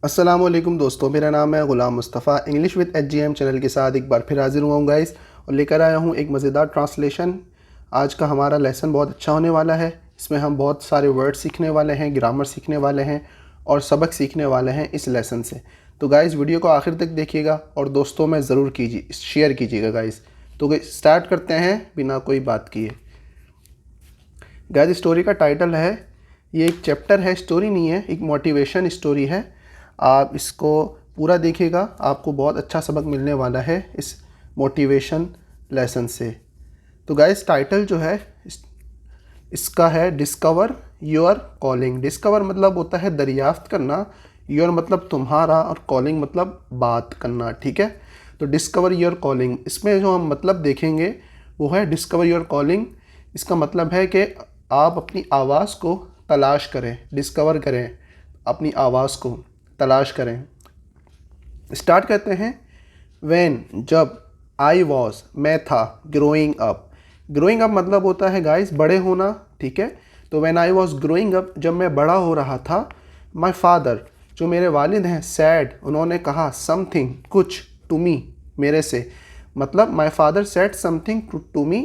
अस्सलाम वालेकुम दोस्तों, मेरा नाम है Ghulam Mustafa. English with HGM channel के साथ एक बार फिर हाज़िर हुआ हूँ गाइस, और लेकर आया हूँ एक मज़ेदार ट्रांसलेशन। आज का हमारा लेसन बहुत अच्छा होने वाला है। इसमें हम बहुत सारे वर्ड सीखने वाले हैं, ग्रामर सीखने वाले हैं और सबक सीखने वाले हैं इस लेसन से। तो गाइस वीडियो को आखिर तक देखिएगा और दोस्तों में ज़रूर शेयर कीजिएगा गाइस। तो स्टार्ट करते हैं बिना कोई बात किए। गाइस स्टोरी का टाइटल है, ये एक चैप्टर है, स्टोरी नहीं है, एक मोटिवेशन स्टोरी है। आप इसको पूरा देखिएगा, आपको बहुत अच्छा सबक मिलने वाला है इस मोटिवेशन लेसन से। तो गाइस टाइटल जो है इसका है डिस्कवर योर कॉलिंग। डिस्कवर मतलब होता है दरियाफ्त करना, योर मतलब तुम्हारा और कॉलिंग मतलब बात करना, ठीक है। तो डिस्कवर योर कॉलिंग, इसमें जो हम मतलब देखेंगे वो है डिस्कवर योर कॉलिंग। इसका मतलब है कि आप अपनी आवाज़ को तलाश करें, डिस्कवर करें, अपनी आवाज़ को तलाश करें। स्टार्ट करते हैं। व्हेन जब, आई वॉज मैं था, ग्रोइंग अप। ग्रोइंग अप मतलब होता है गाइस बड़े होना, ठीक है। तो when I was growing up, जब मैं बड़ा हो रहा था, माई फादर जो मेरे वालिद हैं, सैड उन्होंने कहा, समथिंग कुछ, टू मी मेरे से। मतलब my father said something to me,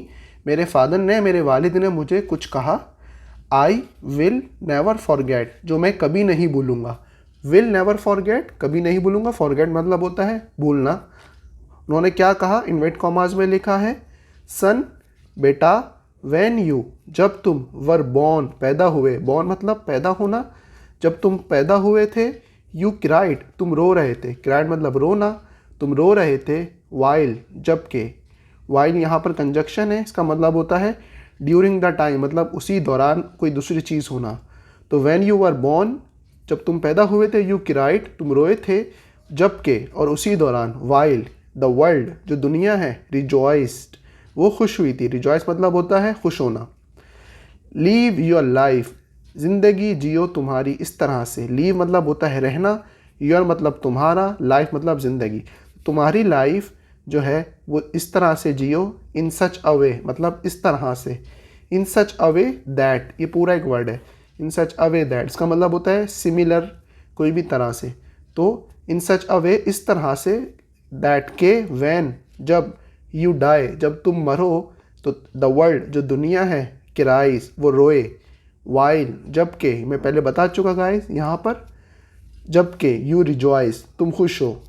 मेरे फादर ने, मेरे वालिद ने मुझे कुछ कहा। आई विल नेवर फॉरगेट, जो मैं कभी नहीं भूलूंगा। विल नेवर फॉरगेट, कभी नहीं भूलूंगा। फॉरगेट मतलब होता है भूलना। उन्होंने क्या कहा, इन्वर्ट कॉमास में लिखा है, सन बेटा, व्हेन यू जब तुम, वर बॉर्न पैदा हुए, बॉर्न मतलब पैदा होना, जब तुम पैदा हुए थे, यू क्राइड तुम रो रहे थे, क्राइड मतलब रोना, तुम रो रहे थे, वाइल जबकि, वाइल यहाँ पर कंजक्शन है, इसका मतलब होता है ड्यूरिंग द टाइम, मतलब उसी दौरान कोई दूसरी चीज़ होना। तो व्हेन यू वर बॉर्न जब तुम पैदा हुए थे, यू क्राइड तुम रोए थे, जबकि और उसी दौरान, वाइल द वर्ल्ड जो दुनिया है, रिजॉइस्ड वो खुश हुई थी। रिजॉइस मतलब होता है खुश होना। लीव योर लाइफ ज़िंदगी जियो तुम्हारी इस तरह से। लीव मतलब होता है रहना, योर मतलब तुम्हारा, लाइफ मतलब ज़िंदगी। तुम्हारी लाइफ जो है वो इस तरह से जियो, इन सच अ वे मतलब इस तरह से, इन सच अ वे दैट, ये पूरा एक वर्ड है, इन सच अ वे दैट, इसका मतलब होता है सिमिलर, कोई भी तरह से। तो इन सच अ वे इस तरह से, दैट के, व्हेन जब, यू डाई जब तुम मरो, तो द वर्ल्ड जो दुनिया है, क्राइज वो रोए, वाइल जबकि, मैं पहले बता चुका गाइस यहाँ पर, जबकि यू रिजॉइस तुम खुश हो।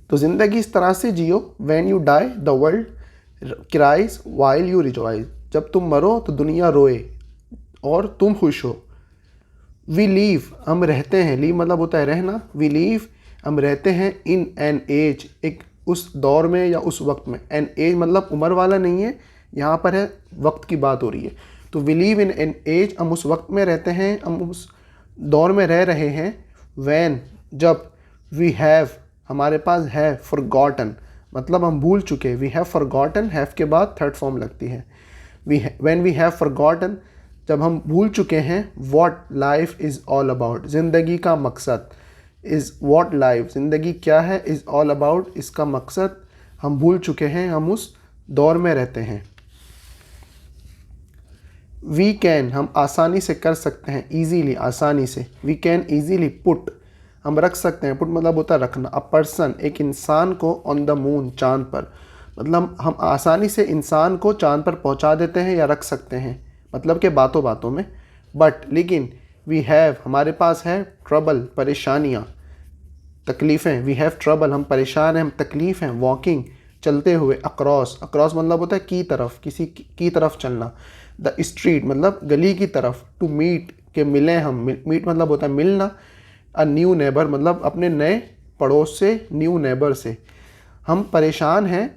तो ज़िंदगी इस तरह से जियो, when you die the world cries while you rejoice, जब तुम मरो तो दुनिया रोए और तुम खुश हो। वी लीव हम रहते हैं, लीव मतलब होता है रहना, वी लीव हम रहते हैं, इन एन एज एक उस दौर में या उस वक्त में। एन एज मतलब उम्र वाला नहीं है, यहाँ पर है वक्त की बात हो रही है। तो we live in an age, हम उस वक्त में रहते हैं, हम उस दौर में रह रहे हैं। वैन जब, वी हैव हमारे पास है, फॉरगॉटन मतलब हम भूल चुके, वी हैव फॉरगॉटन, हैव के बाद थर्ड फॉर्म लगती है। व्हेन वी हैव फॉरगॉटन जब हम भूल चुके हैं, what life is all about ज़िंदगी का मकसद, इज़ व्हाट लाइफ ज़िंदगी क्या है, इज़ ऑल अबाउट इसका मकसद हम भूल चुके हैं, हम उस दौर में रहते हैं। वी कैन हम आसानी से कर सकते हैं, ईजीली आसानी से, वी कैन ईजीली पुट हम रख सकते हैं, पुट मतलब होता है रखना, अ पर्सन एक इंसान को, ऑन द मून चांद पर, मतलब हम आसानी से इंसान को चांद पर पहुंचा देते हैं या रख सकते हैं, मतलब कि बातों बातों में। बट लेकिन, वी हैव हमारे पास है, ट्रबल परेशानियाँ, तकलीफ़ें, वी हैव ट्रबल हम परेशान हैं, हम तकलीफ़ हैं, वॉकिंग चलते हुए, अक्रॉस अक्रॉस मतलब होता है की तरफ, किसी की तरफ चलना, द स्ट्रीट मतलब गली की तरफ, टू मीट के मिलें हम, मीट मतलब होता है मिलना, अ न्यू नेबर मतलब अपने नए पड़ोस से, न्यू नेबर से। हम परेशान हैं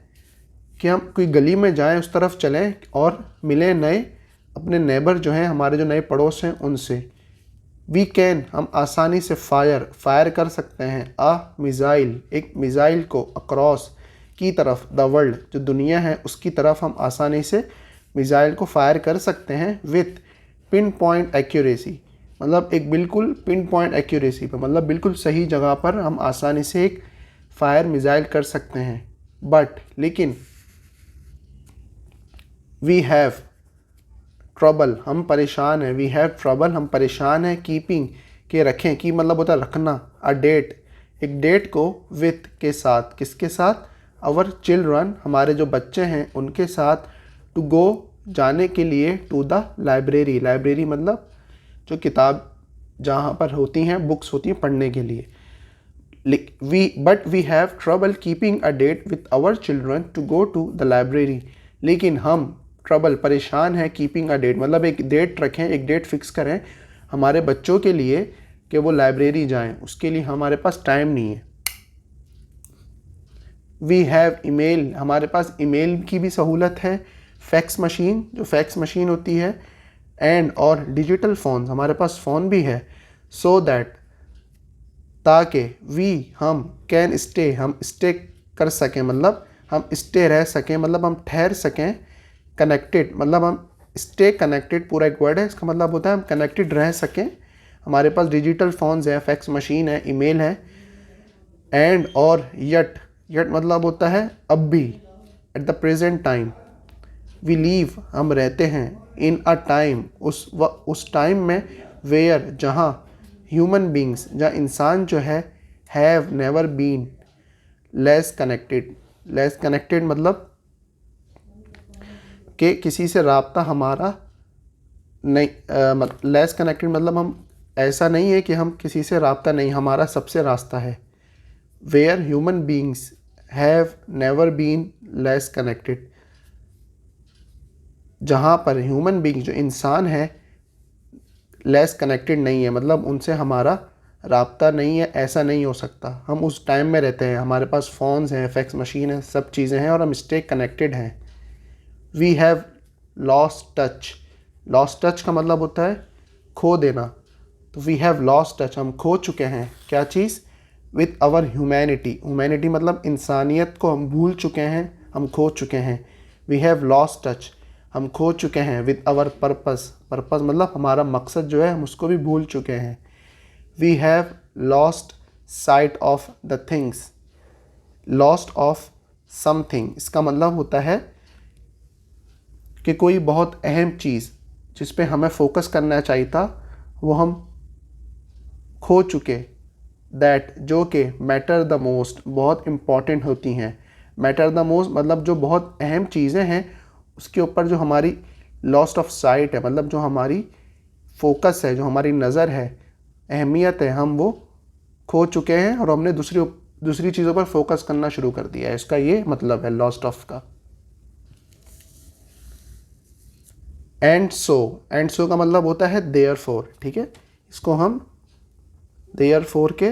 कि हम कोई गली में जाएं, उस तरफ चलें और मिलें नए अपने नेबर जो हैं, हमारे जो नए पड़ोस हैं उनसे। वी कैन हम आसानी से फायर कर सकते हैं, अ मिज़ाइल एक मिज़ाइल को, अक्रॉस की तरफ, द वर्ल्ड जो दुनिया है उसकी तरफ हम आसानी से मिज़ाइल को फायर कर सकते हैं, विथ पिन पॉइंट एक्यूरेसी मतलब एक बिल्कुल पिन पॉइंट एक्यूरेसी पर, मतलब बिल्कुल सही जगह पर हम आसानी से एक फायर मिज़ाइल कर सकते हैं। बट लेकिन, वी हैव ट्रबल हम परेशान हैं, वी हैव ट्रबल हम परेशान हैं, कीपिंग के रखें, की मतलब होता है रखना, अ डेट, एक डेट को, विथ के साथ, किसके साथ, आवर चिल्ड्रन, हमारे जो बच्चे हैं उनके साथ, टू गो, जाने के लिए, टू द लाइब्रेरी, लाइब्रेरी मतलब जो किताब जहाँ पर होती हैं, बुक्स होती हैं पढ़ने के लिए। But we have trouble keeping a date with our children to go to the library, लेकिन हम ट्रबल, परेशान है, कीपिंग अ डेट मतलब एक डेट रखें, एक डेट फिक्स करें हमारे बच्चों के लिए कि वो लाइब्रेरी जाएं, उसके लिए हमारे पास टाइम नहीं है। वी हैव ईमेल, हमारे पास ईमेल की भी सहूलत है, फैक्स मशीन, जो फैक्स मशीन होती है, एंड और डिजिटल फ़ोन, हमारे पास फ़ोन भी है, सो दैट, ताकि, वी, हम, कैन स्टे, हम स्टे कर सकें मतलब हम स्टे रह सकें, मतलब हम ठहर सकें, कनेक्टेड मतलब हम स्टे कनेक्टेड, पूरा एक वर्ड है, इसका मतलब होता है हम कनेक्टेड रह सकें, हमारे पास डिजिटल फ़ोन्स है, फैक्स मशीन है, ईमेल है, एंड और यट, यट मतलब होता है अब भी, at the present time, we live, हम रहते हैं, इन अ टाइम, उस टाइम में, वेयर, जहाँ, ह्यूमन बींग्स, जहाँ इंसान जो है, have never been less connected, less connected मतलब कि किसी से राब्ता हमारा नहीं, लेस कनेक्टेड मतलब हम, ऐसा नहीं है कि हम किसी से राब्ता नहीं, हमारा सबसे रास्ता है, where human beings have never been less connected, जहाँ पर ह्यूमन बींग जो इंसान है लेस कनेक्टेड नहीं है, मतलब उनसे हमारा राब्ता नहीं है, ऐसा नहीं हो सकता, हम उस टाइम में रहते हैं, हमारे पास फ़ोन्स हैं, फैक्स मशीन है, सब चीज़ें हैं और हम स्टे कनेक्टेड हैं। We have lost touch, lost touch का मतलब होता है खो देना, तो वी हैव लॉस्ट टच, हम खो चुके हैं, क्या चीज़, विथ आवर ह्यूमैनिटी, ह्यूमैनिटी मतलब इंसानियत को हम भूल चुके हैं, हम खो चुके हैं। वी हैव लॉस्ट टच, हम खो चुके हैं, विद आवर पर्पस, पर्पस मतलब हमारा मकसद जो है हम उसको भी भूल चुके हैं। We have lost sight of the things, lost of something, इसका मतलब होता है कि कोई बहुत अहम चीज़ जिस पे हमें फोकस करना चाहिए था वो हम खो चुके, दैट, जो कि मैटर द मोस्ट, बहुत इम्पॉर्टेंट होती हैं, मैटर द मोस्ट मतलब जो बहुत अहम चीज़ें हैं उसके ऊपर जो हमारी लॉस्ट ऑफ साइट है, मतलब जो हमारी फोकस है, जो हमारी नज़र है, अहमियत है, हम वो खो चुके हैं और हमने दूसरी चीज़ों पर फोकस करना शुरू कर दिया है, इसका ये मतलब है लॉस्ट ऑफ का। एंड सो का मतलब होता है देयरफॉर, ठीक है, इसको हम देयरफॉर के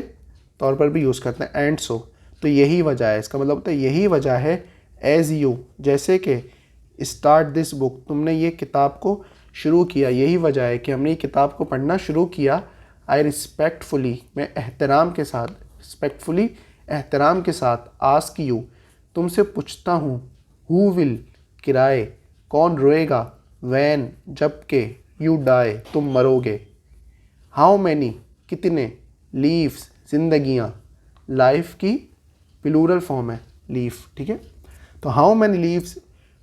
तौर पर भी यूज़ करते हैं, एंड सो, तो यही वजह है, इसका मतलब होता है यही वजह है, एज यू, जैसे कि, स्टार्ट दिस बुक, तुमने ये किताब को शुरू किया, यही वजह है कि हमने ये किताब को पढ़ना शुरू किया, आई रिस्पेक्टफुली, मैं एहतराम के साथ, रिस्पेक्टफुली एहतराम के साथ, आस्क यू, तुमसे पूछता हूँ, हु विल, किराए, कौन रोएगा, वैन, जबकि, यू डाई, तुम मरोगे, हाउ मैनी, कितने, लीव्स, जिंदगियाँ, लाइफ की प्लूरल फॉर्म है लीफ, ठीक है, तो हाउ मैनी लीव्स,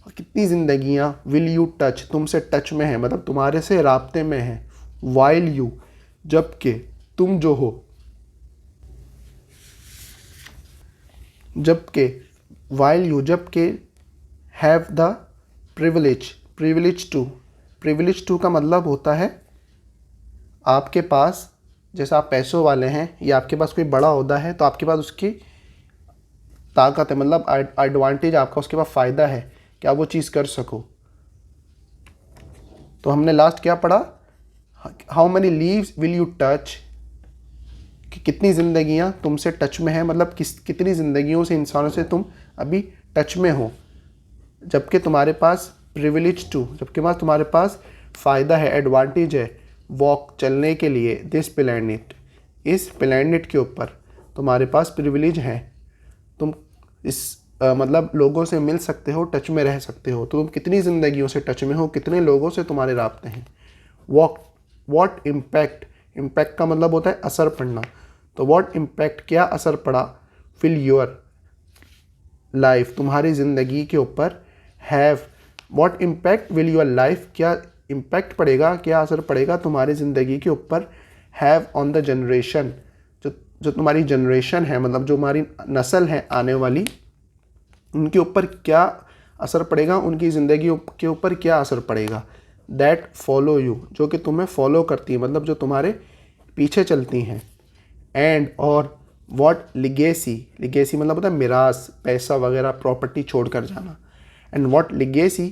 कितनी ज़िंदगियाँ, विल यू टच, तुमसे टच में है मतलब तुम्हारे से राब्ते में है, वाइल यू, जबकि, तुम जो हो, जबकि, वाइल यू, जबकि, have the privilege, privilege to का मतलब होता है आपके पास, जैसे आप पैसों वाले हैं या आपके पास कोई बड़ा ओहदा है तो आपके पास उसकी ताकत है, मतलब एडवांटेज आपका, उसके पास फ़ायदा है कि आप वो चीज़ कर सको। तो हमने लास्ट क्या पढ़ा, how many leaves will you touch, कि कितनी ज़िंदगियाँ तुमसे टच में है, मतलब कितनी ज़िंदगियों से, इंसानों से तुम अभी टच में हो, जबकि तुम्हारे पास प्रिविलेज टू, जबकि तुम्हारे पास फ़ायदा है, एडवांटेज है, वॉक, चलने के लिए, दिस प्लैनेट, इस प्लैनेट के ऊपर तुम्हारे पास प्रिविलेज है, तुम इस मतलब लोगों से मिल सकते हो, टच में रह सकते हो, तो तुम कितनी ज़िंदगियों से टच में हो, कितने लोगों से तुम्हारे राब्ते हैं। वॉट इम्पैक्ट, इम्पैक्ट का मतलब होता है असर पड़ना, तो वॉट इम्पैक्ट, क्या असर पड़ा, विल योर लाइफ, तुम्हारी ज़िंदगी के ऊपर, have, what impact will your life, क्या इम्पैक्ट पड़ेगा, क्या असर पड़ेगा तुम्हारी ज़िंदगी के ऊपर, हैव ऑन द जनरेशन, जो जो तुम्हारी जनरेशन है, मतलब जो हमारी नस्ल है आने वाली, उनके ऊपर क्या असर पड़ेगा, उनकी ज़िंदगी के ऊपर क्या असर पड़ेगा। दैट फॉलो यू, जो कि तुम्हें फॉलो करती है, मतलब जो तुम्हारे पीछे चलती हैं। एंड और वॉट लिगेसी, लिगेसी मतलब होता है मिरास, पैसा वगैरह, प्रॉपर्टी छोड़ कर जाना। एंड वॉट लिगेसी,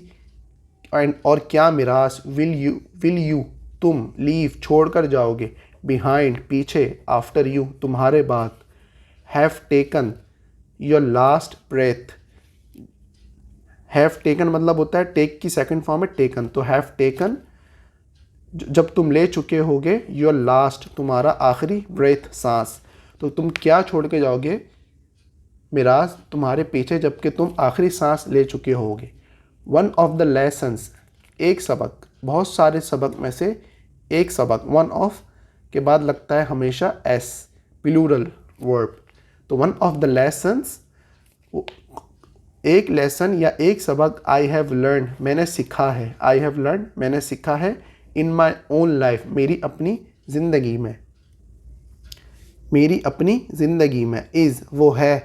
एंड और क्या मिरास, विल यू तुम, लीव छोड़ कर जाओगे, बिहाइंड पीछे, आफ्टर यू तुम्हारे बाद, have taken your last breath. Have taken मतलब होता है टेक की सेकंड फॉर्म है टेकन, तो हैव टेकन जब तुम ले चुके होगे, योर लास्ट तुम्हारा आखिरी ब्रेथ सांस, तो तुम क्या छोड़ के जाओगे, मिराज तुम्हारे पीछे जबकि तुम आखिरी सांस ले चुके होगे। वन ऑफ द लेसन्स, एक सबक, बहुत सारे सबक में से एक सबक, वन ऑफ के बाद लगता है हमेशा एस, प्लूरल वर्ब, तो वन ऑफ द लेसन्स, एक लेसन या एक सबक, आई हैव लर्न मैंने सीखा है, आई हैव लर्न मैंने सीखा है, इन माई ओन लाइफ मेरी अपनी ज़िंदगी में, मेरी अपनी ज़िंदगी में, इज़ वो है,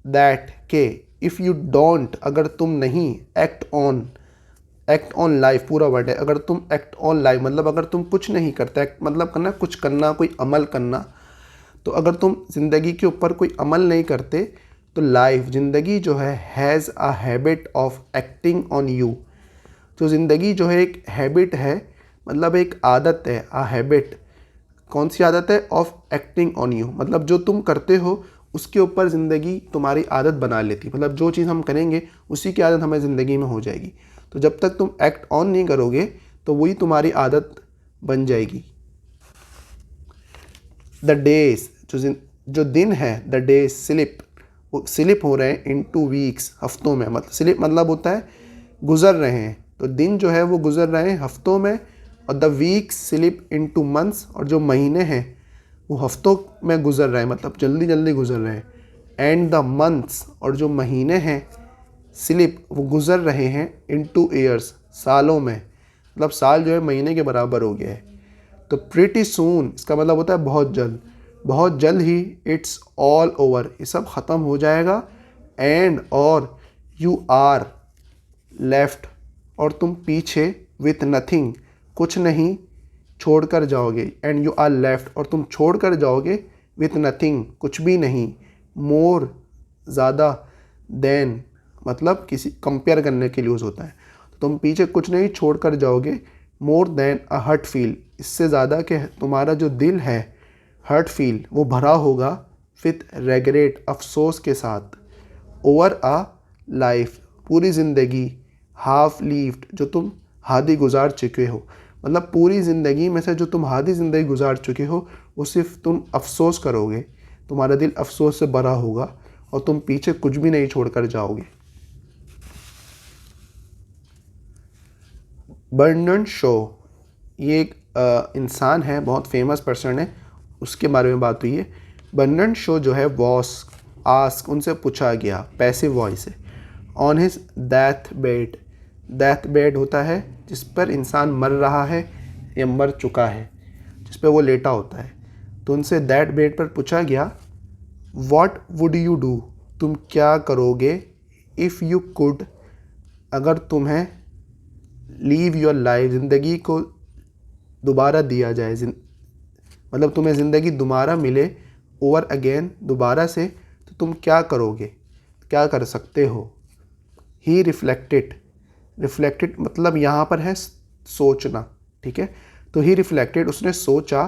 दैट के, इफ़ यू डोंट अगर तुम नहीं, एक्ट ऑन लाइफ पूरा वर्ड है, अगर तुम एक्ट ऑन लाइफ मतलब अगर तुम कुछ नहीं करते, एक्ट मतलब करना, कुछ करना, कोई अमल करना, तो अगर तुम ज़िंदगी के ऊपर कोई अमल नहीं करते तो लाइफ ज़िंदगी जो है has a habit of acting on you, तो ज़िंदगी जो है एक हैबिट है, मतलब एक आदत है, अ हैबिट, कौन सी आदत है, ऑफ एक्टिंग ऑन यू, मतलब जो तुम करते हो उसके ऊपर ज़िंदगी तुम्हारी आदत बना लेती है, मतलब जो चीज़ हम करेंगे उसी की आदत हमें ज़िंदगी में हो जाएगी, तो जब तक तुम एक्ट ऑन नहीं करोगे तो वही तुम्हारी आदत बन जाएगी। द डेज, जो दिन है, द डेज स्लिप, वो स्लिप हो रहे हैं इन 2 वीक्स, हफ्तों में, मतलब स्लिप मतलब होता है गुज़र रहे हैं, तो दिन जो है वो गुज़र रहे हैं हफ्तों में, और the weeks slip in 2 months, और जो महीने हैं वो हफ्तों में गुज़र रहे हैं, मतलब जल्दी जल्दी गुज़र रहे हैं। एंड द मंथ्स, और जो महीने हैं स्लिप वो गुज़र रहे हैं इन 2 ईयर्स, सालों में, मतलब साल जो है महीने के बराबर हो गया है। तो प्रीटी सून इसका मतलब होता है बहुत जल्द, बहुत जल्द ही, इट्स ऑल ओवर ये सब ख़त्म हो जाएगा। एंड और यू आर लेफ्ट, और तुम पीछे, विथ नथिंग कुछ नहीं छोड़ कर जाओगे, एंड यू आर लेफ्ट और तुम छोड़ कर जाओगे, विथ नथिंग कुछ भी नहीं, मोर ज़्यादा, देन मतलब किसी कंपेयर करने के लिए यूज़ होता है, तो तुम पीछे कुछ नहीं छोड़ कर जाओगे, मोर देन अ हर्ट फील, इससे ज़्यादा कि तुम्हारा जो दिल है हर्ट फील वो भरा होगा, विथ रेगरेट अफसोस के साथ, ओवर अ लाइफ पूरी ज़िंदगी, हाफ लीव्ड जो तुम आधी गुजार चुके हो, मतलब पूरी ज़िंदगी में से जो तुम आधी ज़िंदगी गुजार चुके हो वो सिर्फ तुम अफसोस करोगे, तुम्हारा दिल अफसोस से भरा होगा और तुम पीछे कुछ भी नहीं छोड़ कर जाओगे। बर्नर्ड शो, ये एक इंसान है, बहुत फेमस पर्सन है, उसके बारे में बात हुई है। बर्नर्ड शो जो है वॉस आस्क उनसे पूछा गया, पैसिव वॉइस है, on his death bed, death bed होता है जिस पर इंसान मर रहा है या मर चुका है, जिस पर वो लेटा होता है, तो उनसे दैट बेड पर पूछा गया, व्हाट वुड यू डू तुम क्या करोगे, इफ़ यू कुड अगर तुम्हें, लीव योर लाइफ ज़िंदगी को दोबारा दिया जाए, मतलब तुम्हें ज़िंदगी दोबारा मिले, ओवर अगेन दोबारा से, तो तुम क्या करोगे, क्या कर सकते हो। ही रिफ्लेक्टेड, रिफ्लेक्टेड मतलब यहाँ पर है सोचना, ठीक है, तो ही रिफ्लेक्टेड उसने सोचा,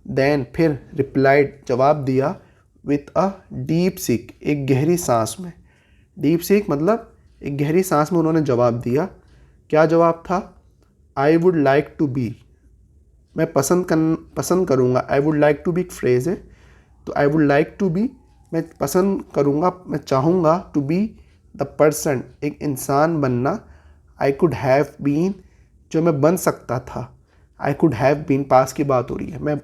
देन फिर रिप्लाइड जवाब दिया, विथ अ डीप सीक एक गहरी सांस में, डीप सीक मतलब एक गहरी सांस में उन्होंने जवाब दिया। क्या जवाब था, I would like to be, मैं पसंद करूँगा, I would like to be एक फ्रेज़ है, तो I would like to be मैं पसंद करूँगा, मैं चाहूँगा, टू बी द पर्सन एक इंसान बनना, आई कुड हैव बीन जो मैं बन सकता था, आई कुड हैव बीन पास की बात हो रही है, मैं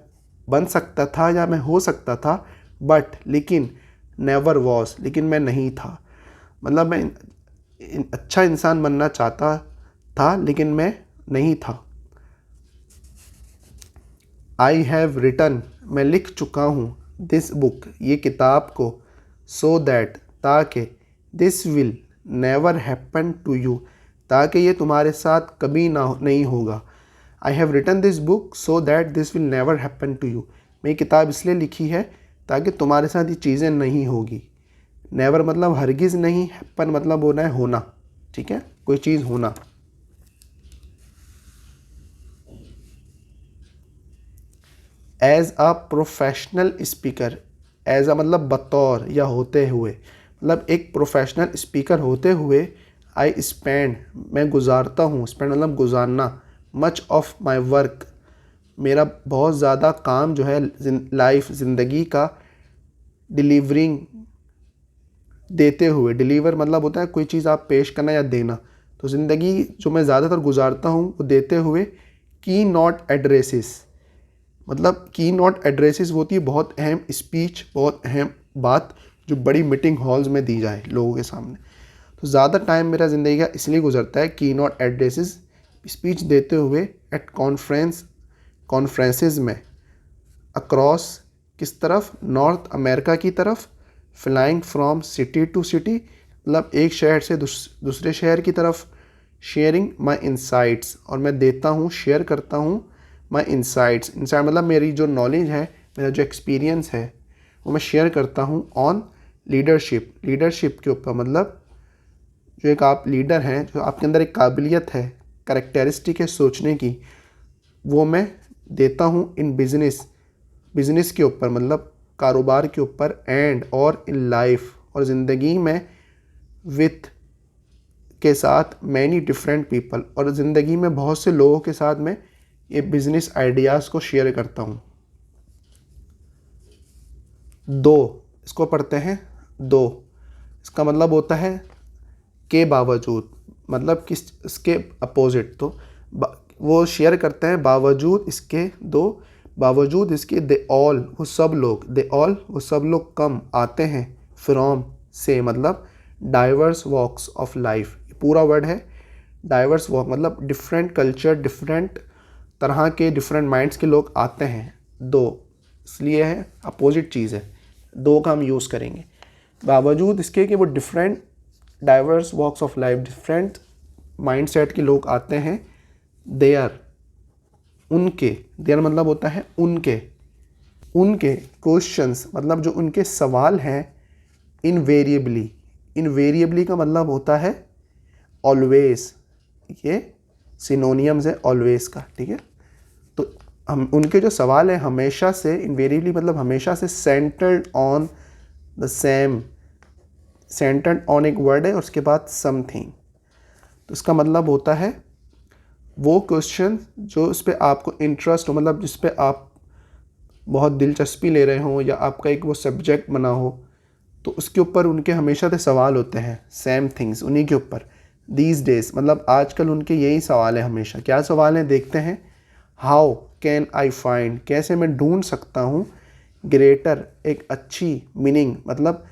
बन सकता था या मैं हो सकता था, बट लेकिन, नेवर वॉज लेकिन मैं नहीं था, मतलब मैं अच्छा इंसान बनना चाहता था लेकिन मैं नहीं था। आई हैव रिटन, मैं लिख चुका हूँ, दिस बुक, ये किताब को, सो दैट, ताकि, this will never happen to you, ताकि ये तुम्हारे साथ कभी नहीं होगा। I have written this book so that this will never happen to you, मैं ये किताब इसलिए लिखी है ताकि तुम्हारे साथ ये चीज़ें नहीं होगी। नेवर मतलब हरगिज़ नहीं, हैपन मतलब होना है होना, ठीक है, कोई चीज़ होना। As a professional speaker, as a मतलब बतौर या होते हुए, मतलब एक प्रोफेशनल स्पीकर होते हुए, आई स्पेंड, मैं गुजारता हूँ, स्पेंड मतलब गुजारना, मच ऑफ माई वर्क, मेरा बहुत ज़्यादा काम जो है लाइफ ज़िंदगी का, डिलीवरिंग, देते हुए, डिलीवर मतलब होता है कोई चीज़ आप पेश करना या देना, तो ज़िंदगी जो मैं ज़्यादातर गुजारता हूँ वो देते हुए। की नॉट एड्रेसेस, मतलब की नॉट एड्रेसेस होती है बहुत अहम स्पीच, बहुत अहम बात जो बड़ी मीटिंग हॉल्स में दी जाए लोगों के सामने। तो ज़्यादा टाइम मेरा ज़िंदगी का इसलिए गुजरता है की नॉट एड्रेसेस, स्पीच देते हुए, एट कॉन्फ्रेंसेस में, अक्रॉस किस तरफ, नॉर्थ अमेरिका की तरफ, flying from city to city मतलब एक शहर से दूसरे शहर की तरफ, शेयरिंग माई इंसाइट्स, और मैं देता हूँ, शेयर करता हूँ, माई इंसाइट्स, इंसाइट मतलब मेरी जो नॉलेज है, मेरा जो एक्सपीरियंस है वो मैं शेयर करता हूँ, ऑन लीडरशिप, लीडरशिप के ऊपर, मतलब जो एक आप लीडर हैं, जो आपके अंदर एक काबिलियत है, कैरेक्टरिस्टिक है सोचने की, वो मैं देता हूँ इन बिज़नेस, बिज़नेस के ऊपर मतलब कारोबार के ऊपर, एंड और इन लाइफ, और ज़िंदगी में, विथ के साथ, मैनी डिफरेंट पीपल, और ज़िंदगी में बहुत से लोगों के साथ मैं ये बिज़नेस आइडियाज़ को शेयर करता हूँ। दो, इसको पढ़ते हैं, दो, इसका मतलब होता है के बावजूद, मतलब किस, इसके अपोजिट, तो वो शेयर करते हैं बावजूद इसके, दो, बावजूद इसके, दे ऑल, वो सब लोग, दे ऑल, वो सब लोग कम, आते हैं, फ्रॉम, से मतलब डाइवर्स वॉक्स ऑफ लाइफ, पूरा वर्ड है डाइवर्स वॉक मतलब डिफरेंट कल्चर, डिफरेंट तरह के, डिफरेंट माइंड्स के लोग आते हैं। दो इसलिए है अपोजिट चीज़ है, दो का हम यूज़ करेंगे, बावजूद इसके कि वो different diverse walks of life, different mindset के लोग आते हैं, देयर, उनके, देयर मतलब होता है उनके, उनके क्वेश्चंस मतलब जो उनके सवाल हैं, इनवेरिएबली, इनवेरिएबली का मतलब होता है ऑलवेज, ये सिनोनियम्स है ऑलवेज का, ठीक है। तो हम उनके जो सवाल है हमेशा से, इनवेरिएबली मतलब हमेशा से, centred on the same, centred on एक वर्ड है और उसके बाद समथिंग, तो इसका मतलब होता है वो क्वेश्चन जो उस पर आपको इंटरेस्ट हो, मतलब जिस पे आप बहुत दिलचस्पी ले रहे हो या आपका एक वो सब्जेक्ट बना हो, तो उसके ऊपर उनके हमेशा से सवाल होते हैं, सेम थिंग्स, उन्हीं के ऊपर। दीज डेज मतलब आजकल उनके यही सवाल है हमेशा। क्या सवाल है देखते हैं। हाउ कैन आई फाइंड, कैसे मैं ढूंढ सकता हूँ, ग्रेटर, एक अच्छी, मीनिंग मतलब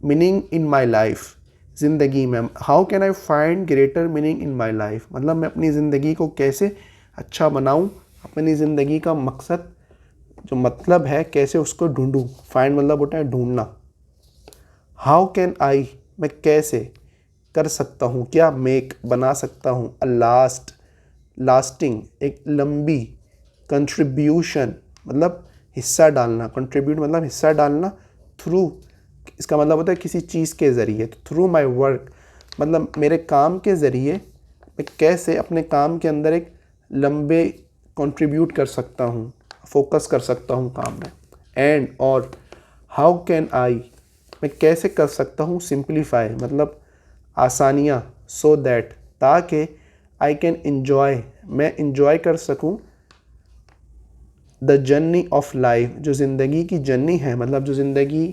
मीनिंग इन माई लाइफ, ज़िंदगी में। How can I find greater meaning in my life मतलब मैं अपनी ज़िंदगी को कैसे अच्छा बनाऊँ, अपनी ज़िंदगी का मकसद जो मतलब है कैसे उसको ढूंढूँ। फाइंड मतलब होता है ढूंढना। हाउ कैन आई मैं कैसे कर सकता हूँ, क्या मेक बना सकता हूँ, अ लास्टिंग एक लंबी, कंट्रीब्यूशन मतलब हिस्सा डालना, कंट्रीब्यूट मतलब हिस्सा डालना, थ्रू इसका मतलब होता है किसी चीज़ के ज़रिए, तो थ्रू माई वर्क मतलब मेरे काम के ज़रिए मैं कैसे अपने काम के अंदर एक लंबे कंट्रीब्यूट कर सकता हूँ, फोकस कर सकता हूँ काम में। एंड और हाउ कैन आई मैं कैसे कर सकता हूँ, सिंप्लीफाई मतलब आसानियाँ, सो दैट ताकि आई कैन इन्जॉय मैं इन्जॉय कर सकूँ, द जर्नी ऑफ लाइफ जो ज़िंदगी की जर्नी है मतलब जो ज़िंदगी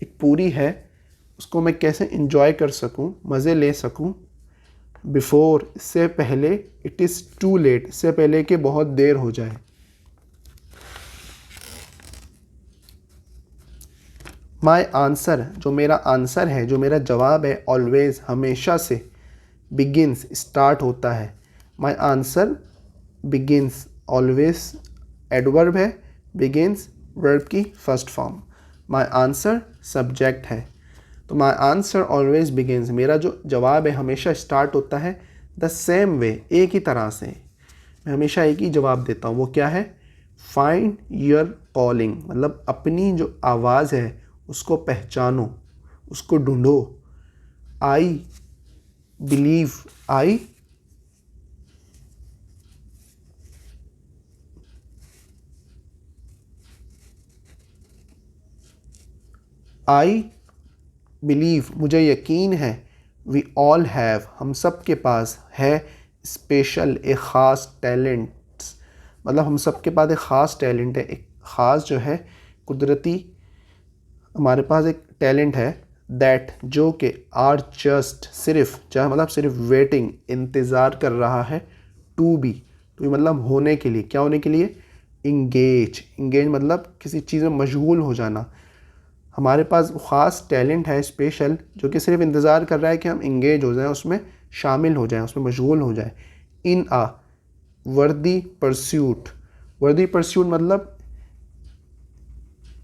एक पूरी है उसको मैं कैसे इन्जॉय कर सकूँ, मज़े ले सकूँ। बिफोर इससे पहले, इट इज़ टू लेट इससे पहले कि बहुत देर हो जाए। माई आंसर जो मेरा आंसर है, जो मेरा जवाब है, ऑलवेज हमेशा से, बिगिनस स्टार्ट होता है। My answer begins always adverb है, बिगिंस वर्ब की first form. My answer subject है, तो माई आंसर ऑलवेज बिगिंस, मेरा जो जवाब है हमेशा स्टार्ट होता है द सेम वे, एक ही तरह से। मैं हमेशा एक ही जवाब देता हूँ, वो क्या है? फाइंड योर कॉलिंग, मतलब अपनी जो आवाज़ है उसको पहचानो, उसको ढूंढो। आई बिलीव, आई बिलीव, मुझे यकीन है। वी ऑल हैव, हम सब के पास है स्पेशल, एक ख़ास टैलेंट्स, मतलब हम सब के पास एक ख़ास टैलेंट है, एक ख़ास जो है कुदरती हमारे पास एक टैलेंट है। दैट, जो कि आर जस्ट, सिर्फ, चाहे मतलब सिर्फ वेटिंग, इंतज़ार कर रहा है। टू बी, टू मतलब होने के लिए, क्या होने के लिए? इंगेज, इंगेज मतलब किसी चीज़ में मशगूल हो जाना। हमारे पास ख़ास टैलेंट है स्पेशल, जो कि सिर्फ इंतज़ार कर रहा है कि हम इंगेज हो जाएं, उसमें शामिल हो जाएं, उसमें मशगूल हो जाएं। इन आ वर्दी परस्यूट, वर्दी परस्यूट मतलब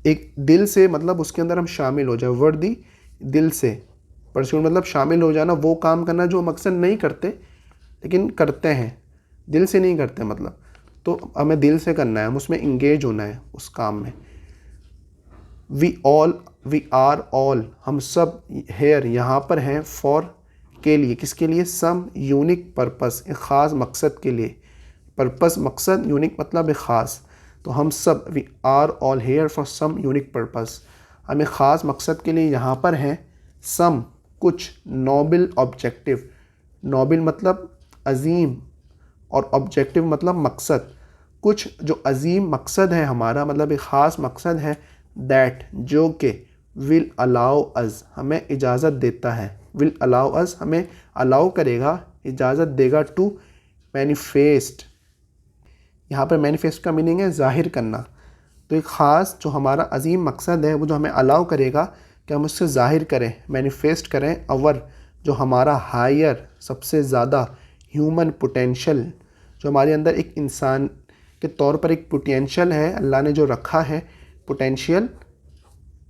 एक दिल से, मतलब उसके अंदर हम शामिल हो जाए। वर्दी दिल से, परस्यूट मतलब शामिल हो जाना, वो काम करना जो हम अक्सर नहीं करते लेकिन करते हैं, दिल से नहीं करते मतलब, तो हमें दिल से करना है, हम उसमें इंगेज होना है उस काम में। वी आर ऑल, हम सब हेयर यहाँ पर हैं, फॉर के लिए, किसके लिए? सम यूनिक पर्पस, एक ख़ास मकसद के लिए। पर्पस मकसद, यूनिक मतलब एक ख़ास, तो हम सब we are all here for some unique purpose, हम एक ख़ास मकसद के लिए यहाँ पर हैं। सम कुछ, नोबल ऑब्जेक्टिव, नोबल मतलब अजीम और ऑब्जेक्टिव मतलब मकसद, कुछ जो अजीम मकसद है हमारा, मतलब एक ख़ास मकसद है। दैट, जो कि विल अलाउ अस, हमें इजाज़त देता है। विल अलाउ अस, हमें अलाउ करेगा, इजाज़त देगा। टू मैनिफेस्ट, यहाँ पर मैनिफेस्ट का मीनिंग है ज़ाहिर करना, तो एक ख़ास जो हमारा अजीम मकसद है वो जो हमें अलाउ करेगा कि हम उससे ज़ाहिर करें, मैनिफेस्ट करें। अवर, जो हमारा हायर, सबसे ज़्यादा ह्यूमन पोटेंशियल, जो हमारे अंदर एक इंसान के तौर पर एक पोटेंशियल है, अल्लाह ने जो रखा है पोटेंशियल,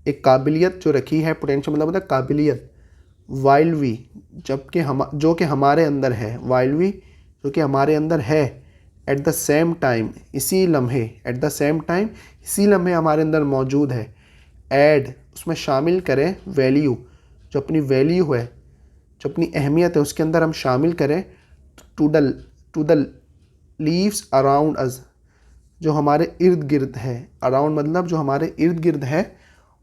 एक काबिलियत जो रखी है, पोटेंशियल मतलब होता है काबिलियत। वाइल वी, जबकि हम, जो कि हमारे अंदर है, वाइल वी जो कि हमारे अंदर है। एट द सेम टाइम, इसी लम्हे, एट द सेम टाइम इसी लम्हे हमारे अंदर मौजूद है। ऐड, उसमें शामिल करें वैल्यू, जो अपनी वैल्यू है, जो अपनी अहमियत है उसके अंदर हम शामिल करें। To the lives around us, जो हमारे इर्द गिर्द है, अराउंड मतलब जो हमारे इर्द गिर्द है,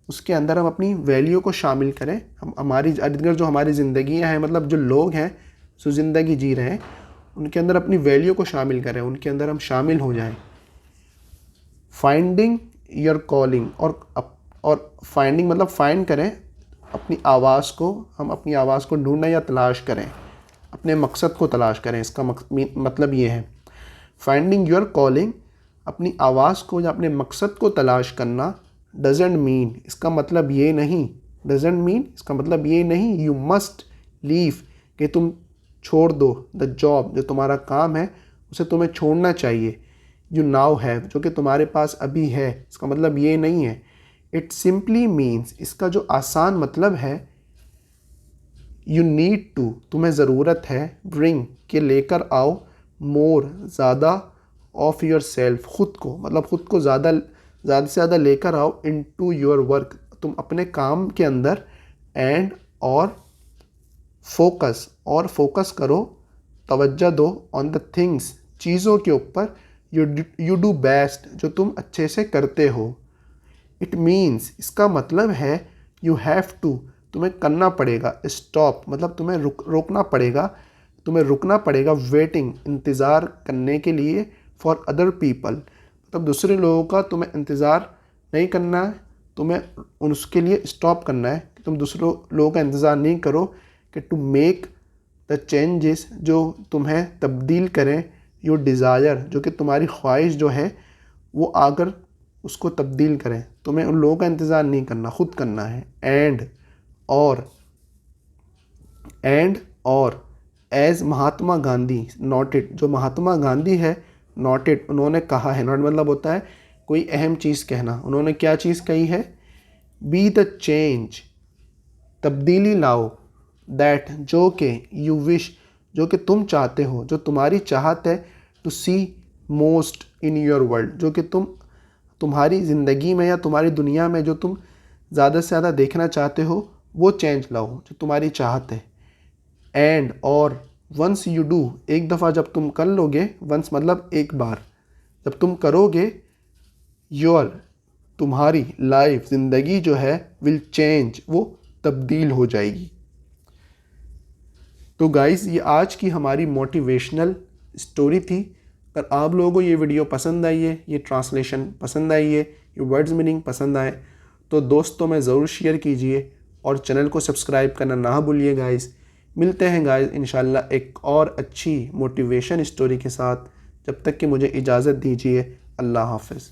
उसके अंदर हम अपनी वैल्यू को शामिल करें। हम हमारी इर्द गिर्द जो हमारी ज़िंदगियाँ हैं, मतलब जो लोग हैं जो ज़िंदगी जी रहे हैं, उनके अंदर अपनी वैल्यू को शामिल करें, उनके अंदर हम शामिल हो जाएं। फाइंडिंग योर कॉलिंग, और फाइंडिंग मतलब फाइंड करें अपनी आवाज़ को, हम अपनी आवाज़ को ढूंढें या तलाश करें, अपने मकसद को तलाश करें, इसका मतलब ये है। फाइंडिंग योर कॉलिंग, अपनी आवाज़ को या अपने मकसद को तलाश करना। डजेंट मीन, इसका मतलब ये नहीं, डजेंट मीन इसका मतलब ये नहीं यू मस्ट लीव, कि तुम छोड़ दो। द जॉब, जो तुम्हारा काम है उसे तुम्हें छोड़ना चाहिए। यू नाउ हैव, जो कि तुम्हारे पास अभी है, इसका मतलब ये नहीं है। इट सिंपली मीन्स, इसका जो आसान मतलब है, यू नीड टू, तुम्हें ज़रूरत है। ब्रिंग, के लेकर आओ। मोर, ज़्यादा। ऑफ योर सेल्फ, ख़ुद को, मतलब ख़ुद को ज़्यादा से ज़्यादा लेकर आओ। इन टू योर वर्क, तुम अपने काम के अंदर। एंड, और फोकस, और फोकस करो, तवज्जो दो। ऑन द थिंग्स, चीज़ों के ऊपर। यू डू बेस्ट, जो तुम अच्छे से करते हो। इट मीन्स, इसका मतलब है यू हैव टू, तुम्हें करना पड़ेगा। स्टॉप मतलब तुम्हें रोकना पड़ेगा, तुम्हें रुकना पड़ेगा। वेटिंग, इंतज़ार करने के लिए। फॉर अदर पीपल, मतलब दूसरे लोगों का तुम्हें इंतज़ार नहीं करना है, तुम्हें उसके लिए स्टॉप करना है कि तुम दूसरे लोगों का इंतज़ार नहीं करो। कि टू मेक द चेंजेस, जो तुम्हें तब्दील करें। योर डिज़ायर, जो कि तुम्हारी ख्वाहिश जो है वो आकर उसको तब्दील करें। तुम्हें उन लोगों का इंतज़ार नहीं करना, ख़ुद करना है। एंड, और एज़ महात्मा गांधी नोटेड, जो महात्मा गांधी है नोटेड, उन्होंने कहा है। नोट मतलब होता है कोई अहम चीज़ कहना। उन्होंने क्या चीज़ कही है? बी द चेंज, तब्दीली लाओ, दैट जो कि यू विश, जो कि तुम चाहते हो, जो तुम्हारी चाहत है, to see most in your world, जो कि तुम्हारी ज़िंदगी में या तुम्हारी दुनिया में जो तुम ज़्यादा से ज़्यादा देखना चाहते हो, वो चेंज लाओ जो तुम्हारी चाहत है। एंड और वंस यू डू, एक दफ़ा जब तुम कर लोगे, वंस मतलब एक बार जब तुम करोगे, योर तुम्हारी लाइफ, ज़िंदगी जो है, विल चेंज, वो तब्दील हो जाएगी। तो गाइस ये आज की हमारी मोटिवेशनल स्टोरी थी। अगर आप लोगों को ये वीडियो पसंद आई है, ये ट्रांसलेशन पसंद आई है, ये वर्ड्स मीनिंग पसंद आए, तो दोस्तों में ज़रूर शेयर कीजिए और चैनल को सब्सक्राइब करना ना भूलिए गाइस। मिलते हैं गाइस इंशाल्लाह एक और अच्छी मोटिवेशन स्टोरी के साथ। जब तक कि मुझे इजाज़त दीजिए, अल्लाह हाफ़िज़।